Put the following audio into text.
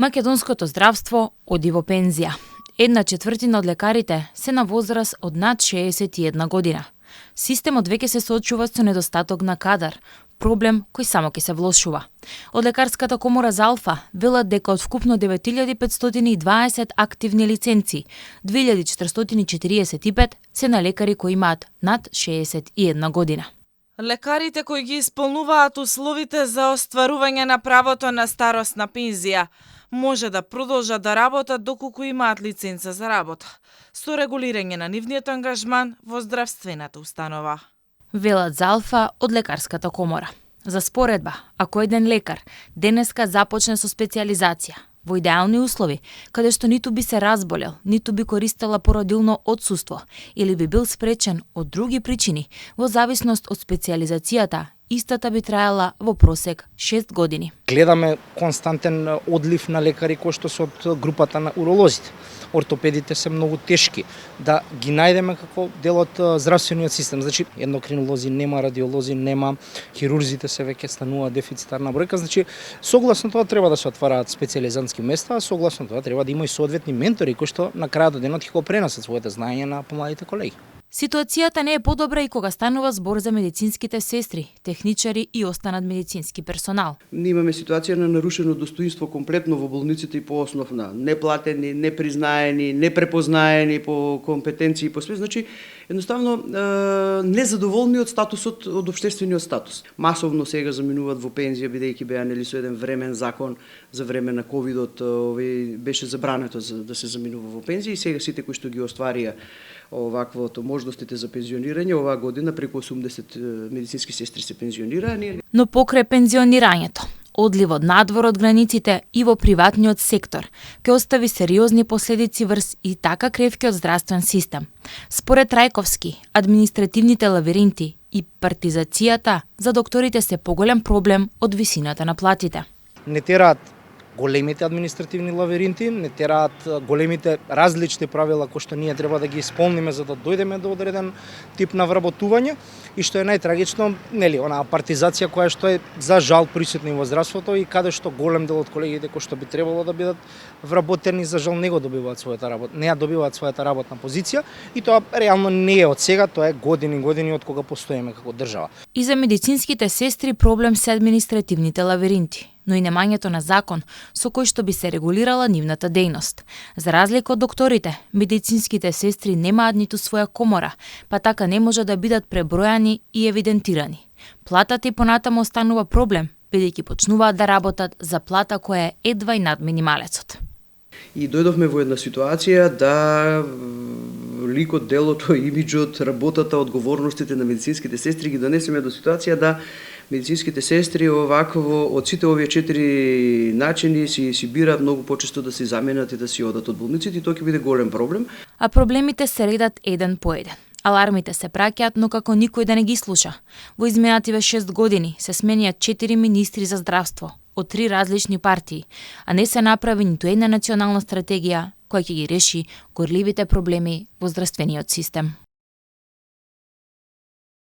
Македонското здравство оди во пензија. 1/4 од лекарите се на возраст од над 61 година. Системот веќе се соочува со недостаток на кадар, проблем кој само ќе се влошува. Од Лекарската комора Залфа велат дека од вкупно 9520 активни лиценци, 2445 се на лекари кои имаат над 61 година. Лекарите кои ги исполнуваат условите за остварување на правото на старосна пензија може да продолжат да работат доколку имаат лиценца за работа, со регулирање на нивниот ангажман во здравствената установа. Велат Залфа од Лекарската комора. За споредба, ако еден лекар денеска започне со специјализација, во идеални услови, каде што ниту би се разболел, ниту би користела породилно отсуство или би бил спречен од други причини, во зависност од специјализацијата, истата би траела во просек 6 години. Гледаме константен одлив на лекари кои што се од групата на уролозите. Ортопедите се многу тешки да ги најдеме како дел од здравствениот систем. Значи, ендокринолози нема, радиолози нема, хирурзите се веќе станува дефицитарна бројка. Значи, согласно тоа треба да се отвараат специјализантски места, а согласно тоа треба да има и соодветни ментори кои што на крајот од денот ќе го пренесат своите знаења на помладите колеги. Ситуацијата не е подобра и кога станува збор за медицинските сестри, техничари и останат медицински персонал. Ние имаме ситуација на нарушено достоинство комплетно во болниците и по основ на неплатени, непризнаени, непрепознаени по компетенции и по све. Значи, едноставно незадоволни од статусот, од општествениот статус. Масовно сега заминуваат во пензија бидејќи беа нели со еден времен закон за време на ковидот, беше забрането да се заминува во пензија и сега сите кои што ги остварија оваквото можностите за пензионирање, оваа година преку 80 медицински сестри се пензионираа. Но покрај пензионирањето, одливот надвор од границите и во приватниот сектор ќе остави сериозни последици врз и така кревкиот здравствен систем. Според Трајковски, административните лавиринти и партизацијата за докторите се поголем проблем од висината на платите. Не тераат големите административни лавиринти, не тераат големите различни правила кои што ние треба да ги исполниме за да дојдеме до одреден тип на вработување и што е најтрагично, нели, онаа партизација која што е за жал присутна во здравството и каде што голем дел од колегите кои што би требало да бидат вработени за жал не го добиваат својата работа, не ја добиваат својата работна позиција и тоа реално не е од сега, тоа е години од кога постоиме како држава. И за медицинските сестри проблем се административните лавиринти, но и немањето на закон со кој што би се регулирала нивната дејност. За разлика од докторите, медицинските сестри немаат ниту своја комора, па така не може да бидат пребројани и евидентирани. Платата и понатаму останува проблем, бидејќи почнуваат да работат за плата која е едва и над минималецот. И дојдовме во една ситуација да ликот, делото, имиджот, работата, одговорностите на медицинските сестри ги донесеме до ситуација да медицинските сестри овакво од сите овие 4 начини си бираат многу почесто да се заменат и да си одат од болниците и тоа ќе биде голем проблем. А проблемите се редат еден по еден. Алармите се праќаат, но како никој да не ги слуша. Во изминативе 6 години се смениат 4 министри за здравство од 3 различни партии, а не се направи ниту една национална стратегија која ќе ги реши горливите проблеми во здравствениот систем.